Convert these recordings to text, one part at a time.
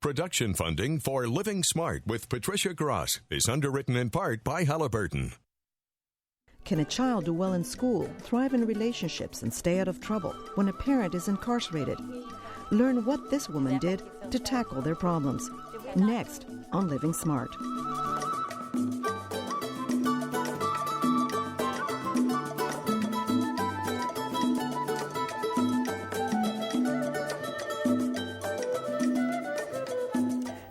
Production funding for Living Smart with Patricia Gras is underwritten in part by Halliburton. Can a child do well in school, thrive in relationships, and stay out of trouble when a parent is incarcerated? Learn what this woman did to tackle their problems. Next on Living Smart.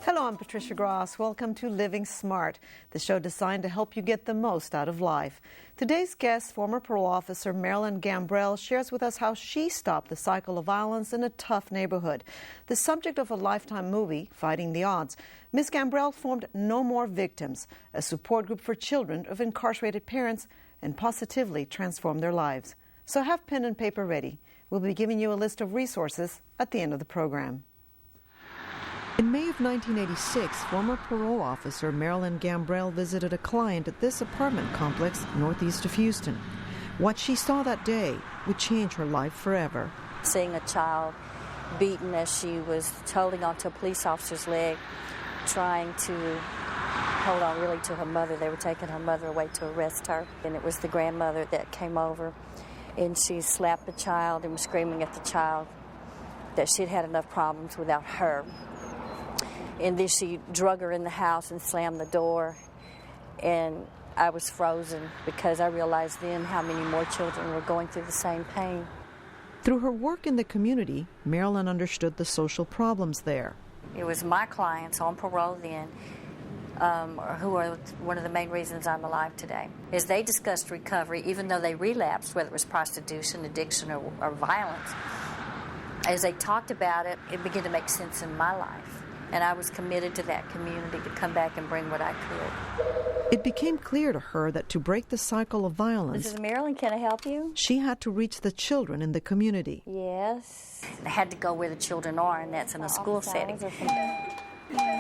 Hello, I'm Patricia Gras. Welcome to Living Smart, the show designed to help you get the most out of life. Today's guest, former parole officer Marilyn Gambrell, shares with us how she stopped the cycle of violence in a tough neighborhood. The subject of a Lifetime movie, Fighting the Odds, Ms. Gambrell formed No More Victims, a support group for children of incarcerated parents, and positively transformed their lives. So have pen and paper ready. We'll be giving you a list of resources at the end of the program. In May of 1986, former parole officer Marilyn Gambrell visited a client at this apartment complex northeast of Houston. What she saw that day would change her life forever. Seeing a child beaten as she was holding onto a police officer's leg, trying to hold on really to her mother. They were taking her mother away to arrest her. And it was the grandmother that came over, and she slapped the child and was screaming at the child that she'd had enough problems without her. And then she drug her in the house and slammed the door. And I was frozen because I realized then how many more children were going through the same pain. Through her work in the community, Marilyn understood the social problems there. It was my clients on parole then who are one of the main reasons I'm alive today. As they discussed recovery, even though they relapsed, whether it was prostitution, addiction, or violence, as they talked about it, it began to make sense in my life. And I was committed to that community to come back and bring what I could. It became clear to her that to break the cycle of violence, Mrs. Marilyn, can I help you? She had to reach the children in the community. Yes. I had to go where the children are, and that's in a school setting.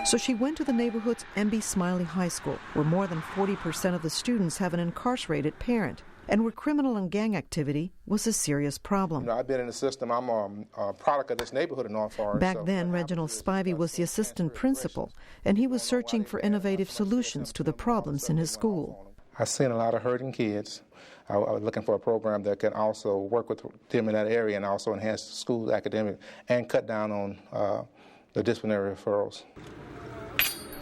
So she went to the neighborhood's M.B. Smiley High School, where more than 40% of the students have an incarcerated parent, and where criminal and gang activity was a serious problem. I've been in the system. I'm a product of this neighborhood in North Forest. Back then, Reginald Spivey was the assistant principal, and he was searching for innovative solutions to the problems in his school. I've seen a lot of hurting kids. I was looking for a program that can also work with them in that area and also enhance the school's academic and cut down on the disciplinary referrals.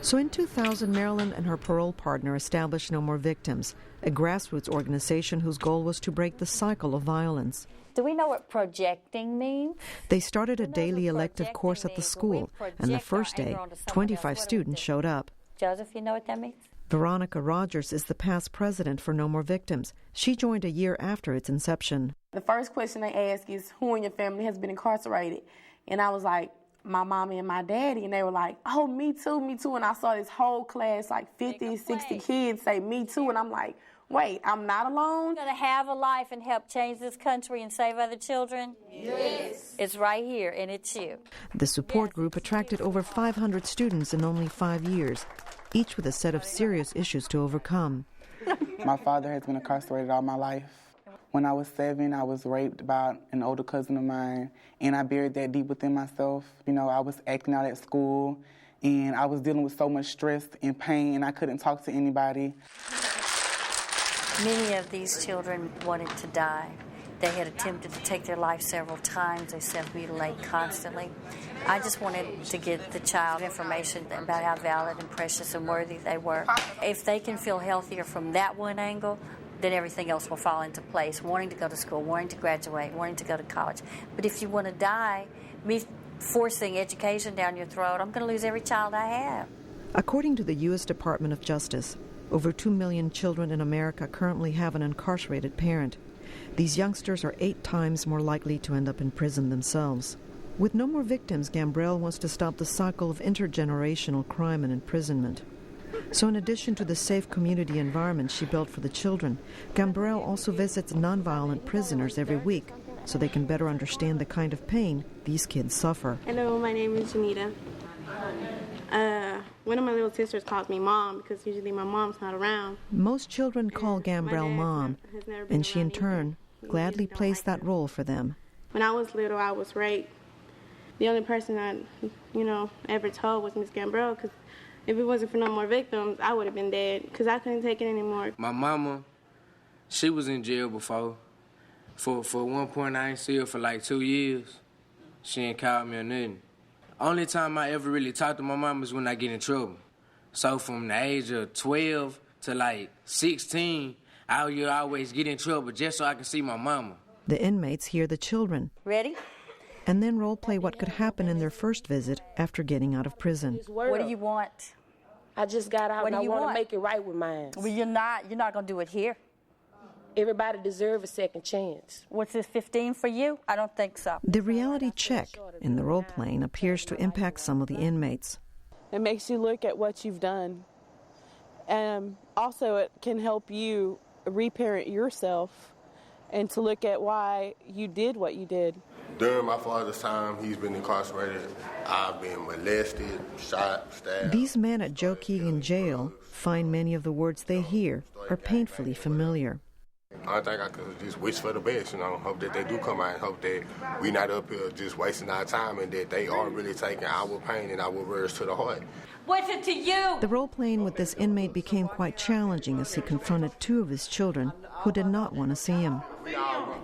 So in 2000, Marilyn and her parole partner established No More Victims, a grassroots organization whose goal was to break the cycle of violence. Do we know what projecting means? They started a daily elective course at the school, and the first day, 25 students showed up. Joseph, you know what that means? Veronica Rogers is the past president for No More Victims. She joined a year after its inception. The first question they ask is, who in your family has been incarcerated? And I was like, my mommy and my daddy, and they were like, oh, me too, me too. And I saw this whole class, like 50, 60 kids say me too, and I'm like, wait, I'm not alone? You're going to have a life and help change this country and save other children? Yes. It's right here, and it's you. The support group attracted over 500 students in only 5 years, each with a set of serious issues to overcome. My father has been incarcerated all my life. When I was 7, I was raped by an older cousin of mine, and I buried that deep within myself. You know, I was acting out at school, and I was dealing with so much stress and pain, and I couldn't talk to anybody. Many of these children wanted to die. They had attempted to take their life several times. They self-mutilate constantly. I just wanted to get the child information about how valid and precious and worthy they were. If they can feel healthier from that one angle, then everything else will fall into place. Wanting to go to school, wanting to graduate, wanting to go to college. But if you want to die, me forcing education down your throat, I'm going to lose every child I have. According to the U.S. Department of Justice, over 2 million children in America currently have an incarcerated parent. These youngsters are 8 times more likely to end up in prison themselves. With No More Victims, Gambrell wants to stop the cycle of intergenerational crime and imprisonment. So in addition to the safe community environment she built for the children, Gambrell also visits nonviolent prisoners every week so they can better understand the kind of pain these kids suffer. Hello, my name is Janita. One of my little sisters calls me Mom because usually my mom's not around. Most children call Gambrell Mom, and she in turn gladly plays that role for them. When I was little, I was raped the only person I, ever told was Miss Gambrell, because if it wasn't for no more victims, I would have been dead, because I couldn't take it anymore. My mama, she was in jail before. For one point, I ain't see her for like 2 years. She ain't called me or nothing. Only time I ever really talked to my mama is when I get in trouble. So from the age of 12 to like 16, I would always get in trouble just so I can see my mama. The inmates hear the children. Ready? And then role-play what could happen in their first visit after getting out of prison. What do you want? I just got out What and do I you want to want? make it right with mine. Well, you're not going to do it here. Everybody deserves a second chance. What's this, 15 for you? I don't think so. The reality check in the role-playing appears to impact some of the inmates. It makes you look at what you've done. Also, it can help you reparent yourself and to look at why you did what you did. During my father's time, he's been incarcerated. I've been molested, shot, stabbed. These men at Joe Keegan jail find many of the words they hear are painfully familiar. I think I could just wish for the best, hope that they do come out and hope that we not up here just wasting our time and that they are really taking our pain and our words to the heart. What's it to you? The role-playing with this inmate became quite challenging as he confronted two of his children who did not want to see him.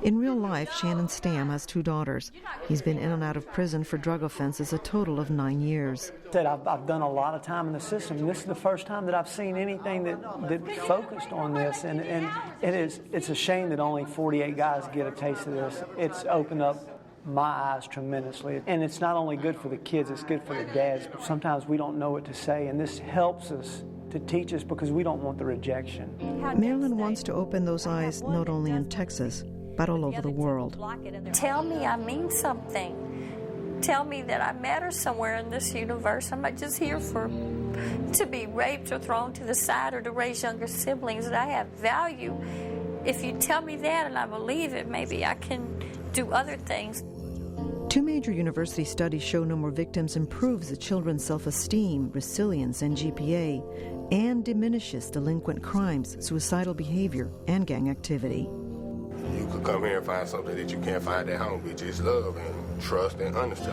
In real life, Shannon Stamm has 2 daughters. He's been in and out of prison for drug offenses a total of 9 years. I've done a lot of time in the system, and this is the first time that I've seen anything that focused on this, and it's a shame that only 48 guys get a taste of this. It's opened up my eyes tremendously, and it's not only good for the kids, it's good for the dads, but sometimes we don't know what to say, and this helps us to teach us because we don't want the rejection. Marilyn wants to open those eyes not only in Texas, but all over the world. Tell me I mean something. Tell me that I matter somewhere in this universe. I'm not just here to be raped or thrown to the side or to raise younger siblings, that I have value. If you tell me that and I believe it, maybe I can do other things. 2 major university studies show No More Victims improves the children's self-esteem, resilience, and GPA, and diminishes delinquent crimes, suicidal behavior, and gang activity. You could come here and find something that you can't find at home, which is love and trust and honesty.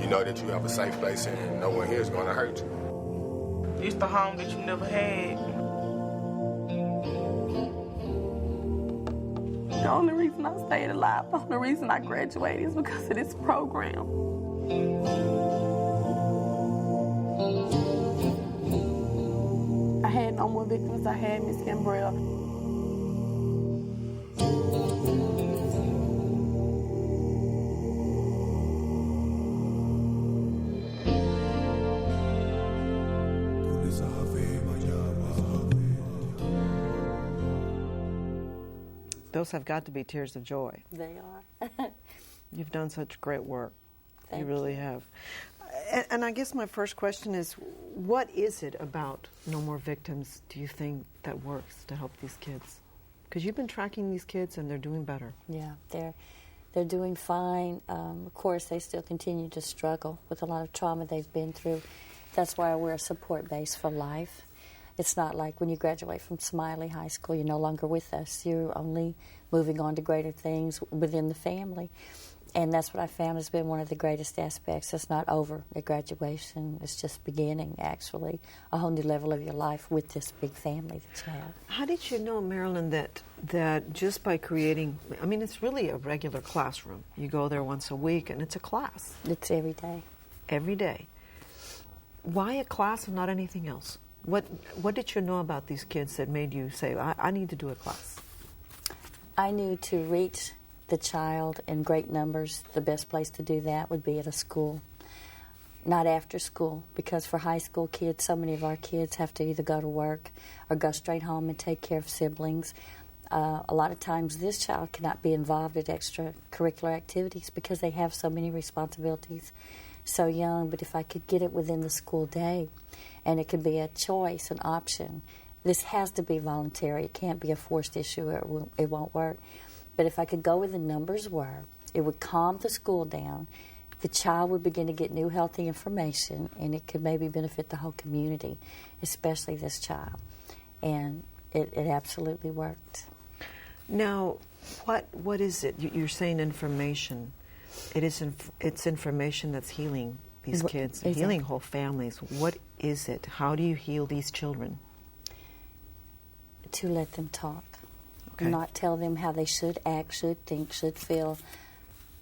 You know that you have a safe place and no one here is going to hurt you. It's the home that you never had. The only reason I stayed alive, the only reason I graduated is because of this program. I had no more victims. I had Miss Gambrell. Those have got to be tears of joy. They are. You've done such great work. Thank you really have. And I guess my first question is, what is it about No More Victims, do you think, that works to help these kids? Because you've been tracking these kids and they're doing better. Yeah, they're doing fine. Of course, they still continue to struggle with a lot of trauma they've been through. That's why we're a support base for life. It's not like when you graduate from Smiley High School, you're no longer with us. You're only moving on to greater things within the family. And that's what I found has been one of the greatest aspects. It's not over at graduation. It's just beginning, actually, a whole new level of your life with this big family that you have. How did you know, Marilyn, that just by creating, it's really a regular classroom. You go there once a week and it's a class. It's every day. Every day. Why a class and not anything else? What did you know about these kids that made you say, I need to do a class? I knew to reach the child in great numbers, the best place to do that would be at a school, not after school, because for high school kids, so many of our kids have to either go to work or go straight home and take care of siblings. A lot of times this child cannot be involved in extracurricular activities because they have so many responsibilities so young, but if I could get it within the school day, and it could be a choice, an option. This has to be voluntary. It can't be a forced issue or it won't work. But if I could go where the numbers were, it would calm the school down. The child would begin to get new healthy information, and it could maybe benefit the whole community, especially this child. And it absolutely worked. Now, what is it? You're saying information. It's information that's healing these kids, Exactly. healing whole families. What is it? How do you heal these children? To let them talk. Okay. Not tell them how they should act, should think, should feel.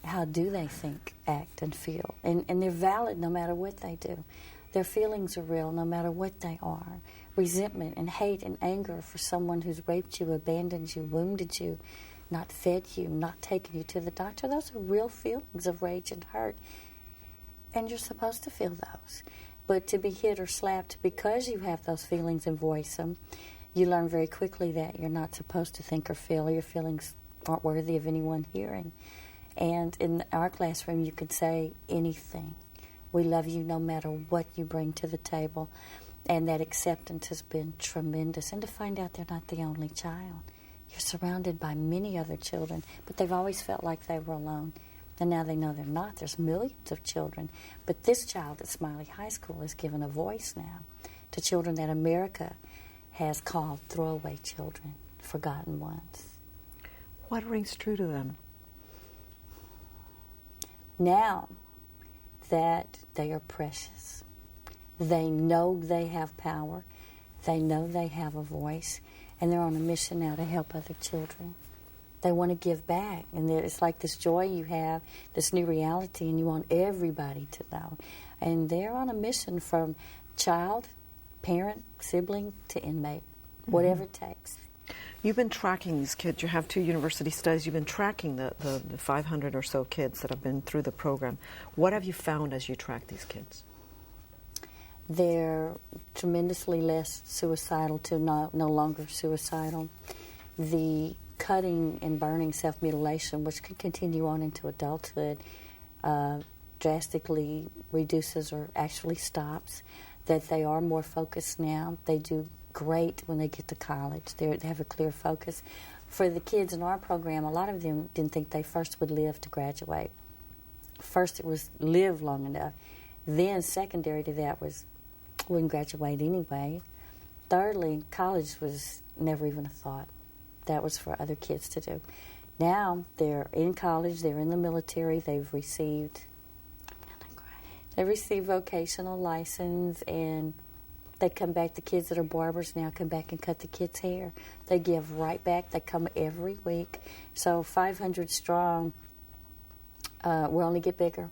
How do they think, act, and feel? And they're valid no matter what they do. Their feelings are real no matter what they are. Resentment and hate and anger for someone who's raped you, abandoned you, wounded you, not fed you, not taken you to the doctor, those are real feelings of rage and hurt. And you're supposed to feel those. But to be hit or slapped because you have those feelings and voice them, you learn very quickly that you're not supposed to think or feel. Your feelings aren't worthy of anyone hearing. And in our classroom, you could say anything. We love you no matter what you bring to the table. And that acceptance has been tremendous. And to find out they're not the only child. You're surrounded by many other children, but they've always felt like they were alone. And now they know they're not. There's millions of children. But this child at Smiley High School is given a voice now to children that America has called throwaway children, forgotten ones. What rings true to them? Now that they are precious, they know they have power, they know they have a voice, and they're on a mission now to help other children. They want to give back, and it's like this joy you have, this new reality, and you want everybody to know. And they're on a mission from child, parent, sibling, to inmate, whatever it takes. You've been tracking these kids. You have 2 university studies. You've been tracking the 500 or so kids that have been through the program. What have you found as you track these kids? They're tremendously less suicidal to no longer suicidal. The cutting and burning self-mutilation, which could continue on into adulthood, drastically reduces or actually stops. That they are more focused now. They do great when they get to college. They have a clear focus. For the kids in our program, a lot of them didn't think they first would live to graduate. First it was live long enough. Then secondary to that was wouldn't graduate anyway. Thirdly, college was never even a thought. That was for other kids to do. Now they're in college, they're in the military, they've received vocational license, and they come back. The kids that are barbers now come back and cut the kids' hair. They give right back. They come every week. So 500 strong, we only get bigger.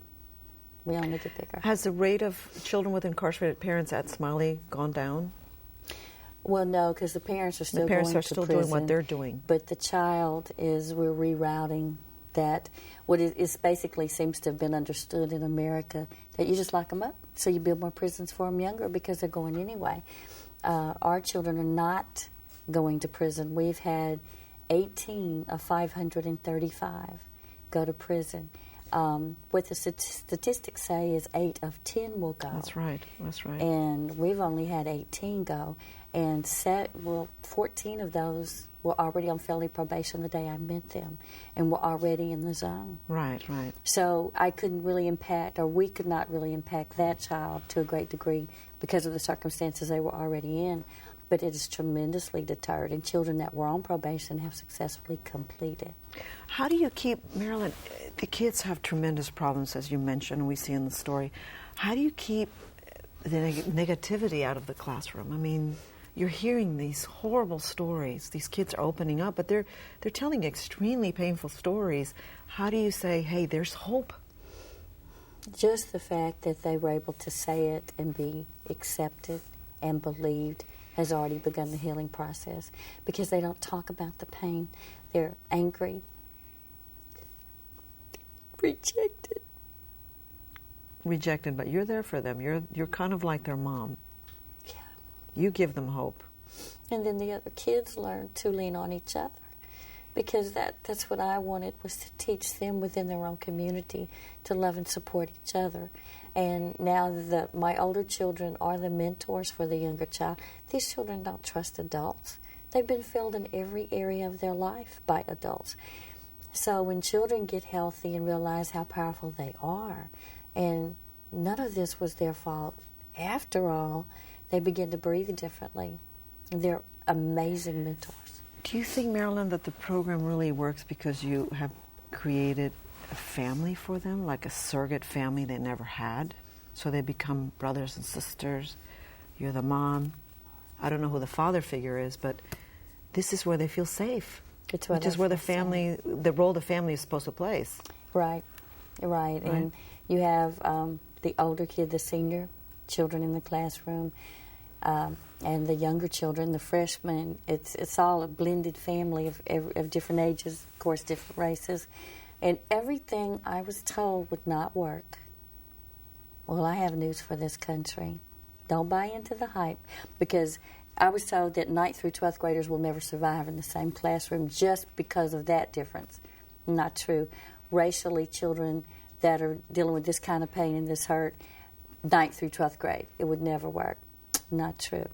We only get bigger. Has the rate of children with incarcerated parents at Smiley gone down? Well, no, because the parents are still going to prison, doing what they're doing. But the child we're rerouting that. What it basically seems to have been understood in America, that you just lock them up, so you build more prisons for them younger because they're going anyway. Our children are not going to prison. We've had 18 of 535 go to prison. What the statistics say is 8 of 10 will go. That's right. And we've only had 18 go. And 14 of those were already on felony probation the day I met them and were already in the zone. Right. So I couldn't really impact, or we could not really impact that child to a great degree because of the circumstances they were already in. But it is tremendously deterred, and children that were on probation have successfully completed. How do you keep, Marilyn, the kids have tremendous problems, as you mentioned, and we see in the story. How do you keep the negativity out of the classroom? I mean, you're hearing these horrible stories. These kids are opening up, but they're telling extremely painful stories. How do you say, hey, there's hope? Just the fact that they were able to say it and be accepted and believed has already begun the healing process, because they don't talk about the pain. They're angry, rejected, but you're there for them. You're kind of like their mom. Yeah. You give them hope. And then the other kids learn to lean on each other, because that's what I wanted, was to teach them within their own community to love and support each other. And now my older children are the mentors for the younger child. These children don't trust adults. They've been failed in every area of their life by adults. So when children get healthy and realize how powerful they are, and none of this was their fault, after all, they begin to breathe differently. They're amazing mentors. Do you think, Marilyn, that the program really works because you have created a family for them, like a surrogate family they never had. So they become brothers and sisters. You're the mom. I don't know who the father figure is, but this is where they feel safe. Which is where the role the family is supposed to play. Right. And you have the older kid, the senior children in the classroom, and the younger children, the freshmen. It's all a blended family of different ages, of course, different races. And everything I was told would not work. Well, I have news for this country. Don't buy into the hype, because I was told that 9th through 12th graders will never survive in the same classroom just because of that difference. Not true. Racially, children that are dealing with this kind of pain and this hurt, 9th through 12th grade, it would never work. Not true.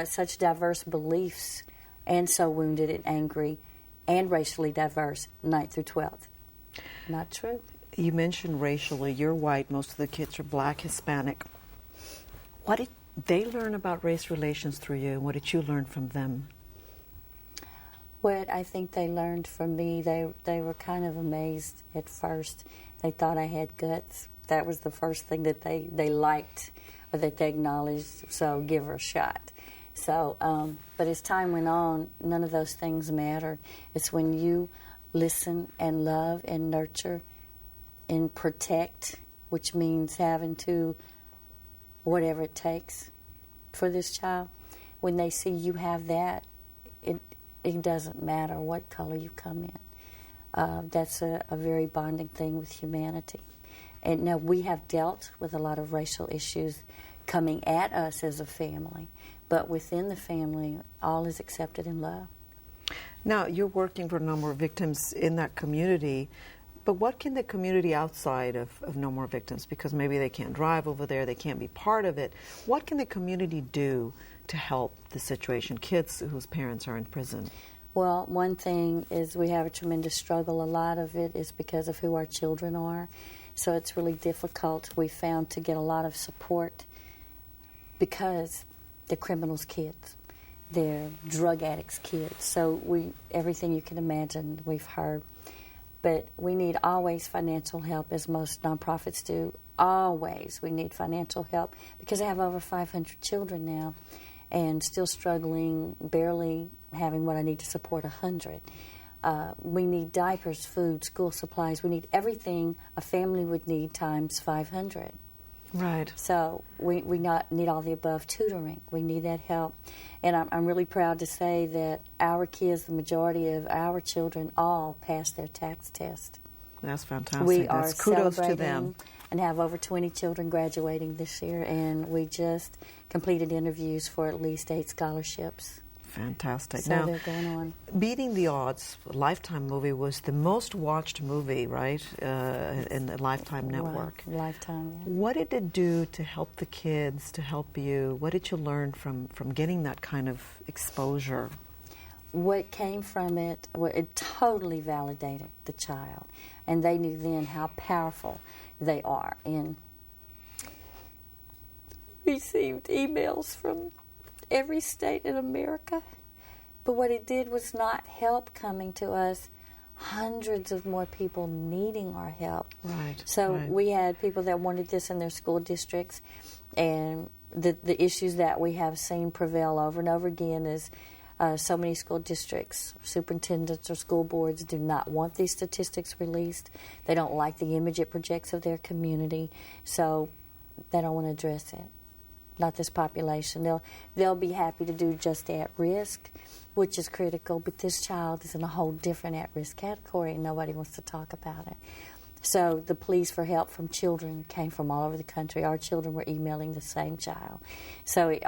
Such diverse beliefs, and so wounded and angry and racially diverse, 9th through 12th. Not true. You mentioned racially. You're white. Most of the kids are black, Hispanic. What did they learn about race relations through you? What did you learn from them? What I think they learned from me, they were kind of amazed at first. They thought I had guts. That was the first thing that they liked or that they acknowledged, so give her a shot. So, but as time went on, none of those things mattered. It's when you listen and love and nurture and protect, which means having to, whatever it takes for this child, when they see you have that, it doesn't matter what color you come in. That's a very bonding thing with humanity. And now we have dealt with a lot of racial issues coming at us as a family, but within the family, all is accepted in love. Now, you're working for No More Victims in that community, but what can the community outside of No More Victims, because maybe they can't drive over there, they can't be part of it, what can the community do to help the situation, kids whose parents are in prison? Well, one thing is we have a tremendous struggle. A lot of it is because of who our children are. So it's really difficult, we found, to get a lot of support because they're criminals' kids. They're drug addicts' kids. So everything you can imagine we've heard. But we need always financial help, as most nonprofits do. Always we need financial help, because I have over 500 children now and still struggling, barely having what I need to support 100. We need diapers, food, school supplies. We need everything a family would need times 500. Right. So we need all the above. Tutoring, we need that help. And I'm really proud to say that our kids, the majority of our children, all passed their tax test. That's fantastic. We are kudos to them. And have over 20 children graduating this year, and we just completed interviews for at least 8 scholarships. Fantastic. So now, they're going on. Beating the Odds, Lifetime movie, was the most watched movie, right, in the Lifetime network. Right. Lifetime, yeah. What did it do to help the kids, to help you? What did you learn from getting that kind of exposure? What came from it, it totally validated the child, and they knew then how powerful they are. And received emails from every state in America, but what it did was not help coming to us. Hundreds of more people needing our help. Right. So right. We had people that wanted this in their school districts, and the issues that we have seen prevail over and over again is so many school districts, superintendents, or school boards do not want these statistics released. They don't like the image it projects of their community, so they don't want to address it. Not this population. They'll be happy to do just at risk, which is critical, but this child is in a whole different at-risk category, and nobody wants to talk about it. So the pleas for help from children came from all over the country. Our children were emailing the same child. So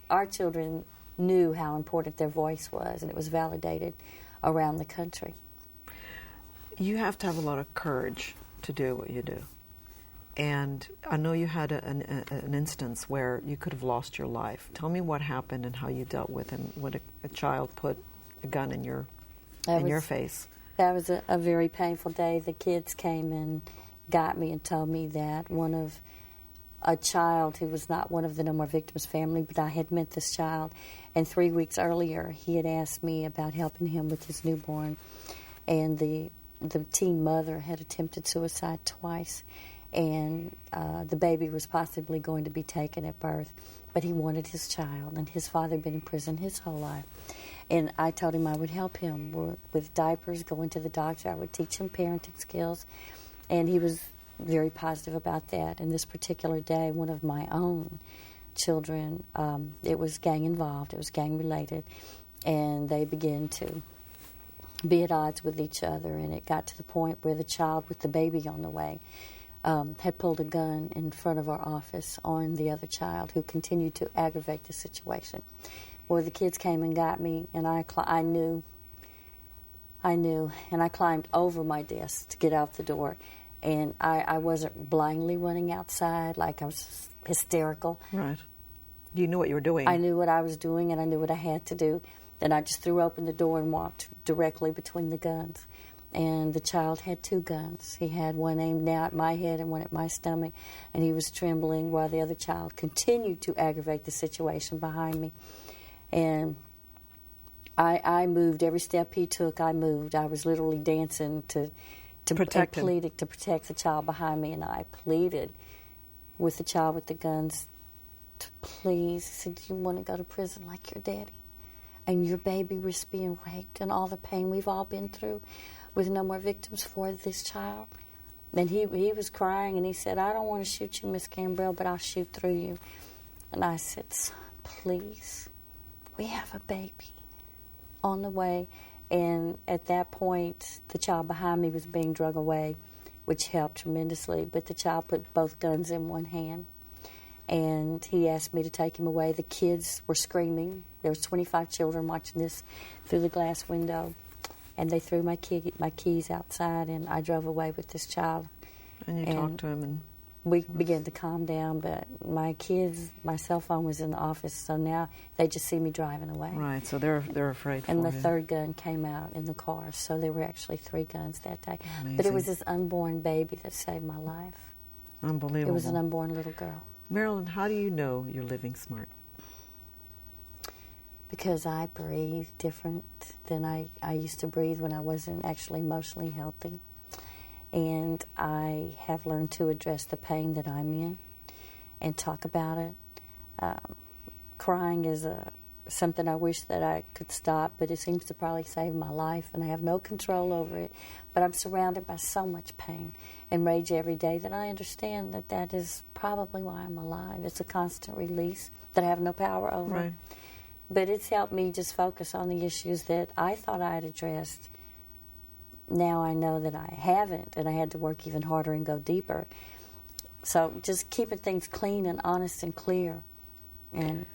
our children knew how important their voice was, and it was validated around the country. You have to have a lot of courage to do what you do. And I know you had an instance where you could have lost your life. Tell me what happened and how you dealt with it when a child put a gun in your face. That was a very painful day. The kids came and got me and told me that a child who was not one of the No More Victims family, but I had met this child, and 3 weeks earlier he had asked me about helping him with his newborn, and the the teen mother had attempted suicide twice, and the baby was possibly going to be taken at birth, but he wanted his child, and his father had been in prison his whole life. And I told him I would help him with diapers, going to the doctor. I would teach him parenting skills, and he was very positive about that. And this particular day, one of my own children, it was gang involved, it was gang related, and they began to be at odds with each other, and it got to the point where the child with the baby on the way had pulled a gun in front of our office on the other child, who continued to aggravate the situation. Well, the kids came and got me, and I knew, and I climbed over my desk to get out the door, and I wasn't blindly running outside like I was hysterical. Right. You knew what you were doing. I knew what I was doing, and I knew what I had to do. Then I just threw open the door and walked directly between the guns. And the child had two guns. He had one aimed now at my head and one at my stomach, and he was trembling while the other child continued to aggravate the situation behind me. And I moved. Every step he took, I moved. I was literally dancing to protect the child behind me, and I pleaded with the child with the guns to please. He said, "Do you want to go to prison like your daddy? And your baby was being raped and all the pain we've all been through with no more victims for this child?" And he was crying, and he said, "I don't want to shoot you, Miss Gambrell, but I'll shoot through you." And I said, "Son, please, we have a baby on the way." And at that point, the child behind me was being drug away, which helped tremendously. But the child put both guns in one hand, and he asked me to take him away. The kids were screaming. There was 25 children watching this through the glass window, and they threw my keys outside, and I drove away with this child. And you talked to him, and we began to calm down. But my cell phone was in the office, so now they just see me driving away. Right, so they're afraid for you. And the third gun came out in the car, so there were actually 3 guns that day. Amazing. But it was this unborn baby that saved my life. Unbelievable. It was an unborn little girl. Marilyn, how do you know you're living smart? Because I breathe different than I used to breathe when I wasn't actually emotionally healthy. And I have learned to address the pain that I'm in and talk about it. Crying is something I wish that I could stop, but it seems to probably save my life, and I have no control over it. But I'm surrounded by so much pain and rage every day that I understand that is probably why I'm alive. It's a constant release that I have no power over. Right. But it's helped me just focus on the issues that I thought I had addressed. Now I know that I haven't, and I had to work even harder and go deeper. So just keeping things clean and honest and clear, and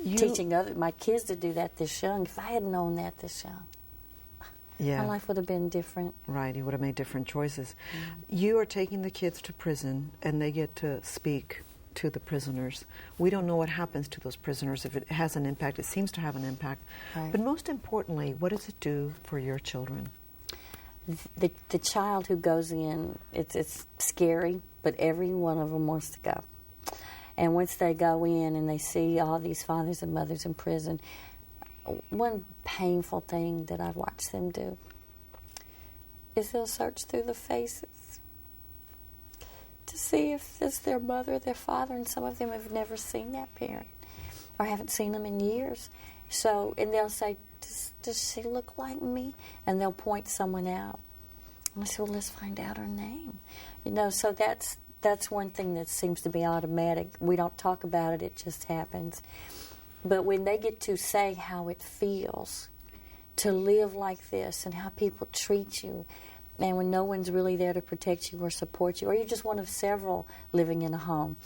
teaching my kids to do that this young. If I had known that this young, my life would have been different. Right, you would have made different choices. You are taking the kids to prison, and they get to speak to the prisoners. We don't know what happens to those prisoners. If it has an impact, it seems to have an impact. Right. But most importantly, what does it do for your children? The child who goes in, it's scary, but every one of them wants to go. And once they go in and they see all these fathers and mothers in prison, one painful thing that I've watched them do is they'll search through the faces to see if it's their mother, their father, and some of them have never seen that parent or haven't seen them in years. So, and they'll say, does she look like me? And they'll point someone out. And I say, well, let's find out her name. So that's one thing that seems to be automatic. We don't talk about it, it just happens. But when they get to say how it feels to live like this and how people treat you, and when no one's really there to protect you or support you, or you're just one of several living in a home,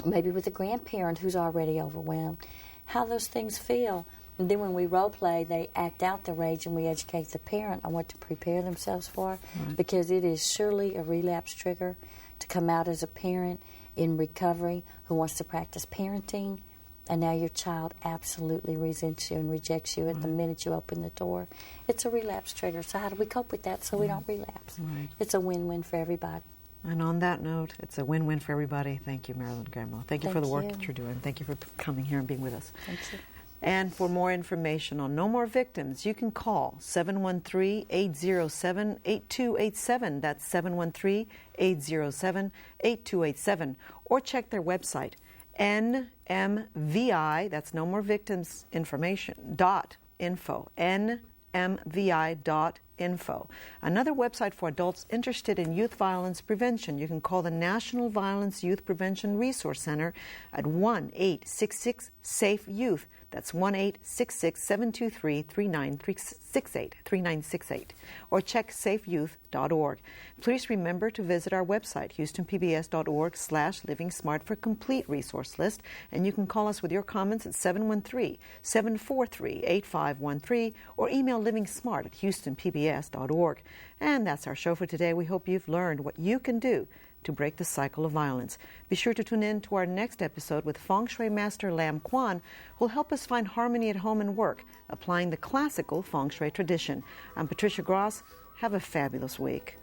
maybe with a grandparent who's already overwhelmed, how those things feel. And then when we role play, they act out the rage, and we educate the parent on what to prepare themselves for, because it is surely a relapse trigger to come out as a parent in recovery who wants to practice parenting, and now your child absolutely resents you and rejects you at the minute you open the door. It's a relapse trigger. So how do we cope with that so we don't relapse? Right. It's a win-win for everybody. And on that note, it's a win-win for everybody. Thank you, Marilyn Gambrell. Thank you for the work that you're doing. Thank you for coming here and being with us. Thank you. And for more information on No More Victims, you can call 713-807-8287. That's 713-807-8287. Or check their website, NMVI, that's No More Victims Information, .info, nmvi.info. Another website for adults interested in youth violence prevention. You can call the National Violence Youth Prevention Resource Center at 1-866-SAFE-YOUTH. That's 1-866-723-3968. Or check safeyouth.org. Please remember to visit our website, houstonpbs.org/livingsmart, for a complete resource list. And you can call us with your comments at 713-743-8513 or email livingsmart@houstonpbs.org. And that's our show for today. We hope you've learned what you can do to break the cycle of violence. Be sure to tune in to our next episode with Feng Shui Master Lam Quan, who will help us find harmony at home and work, applying the classical Feng Shui tradition. I'm Patricia Gras. Have a fabulous week.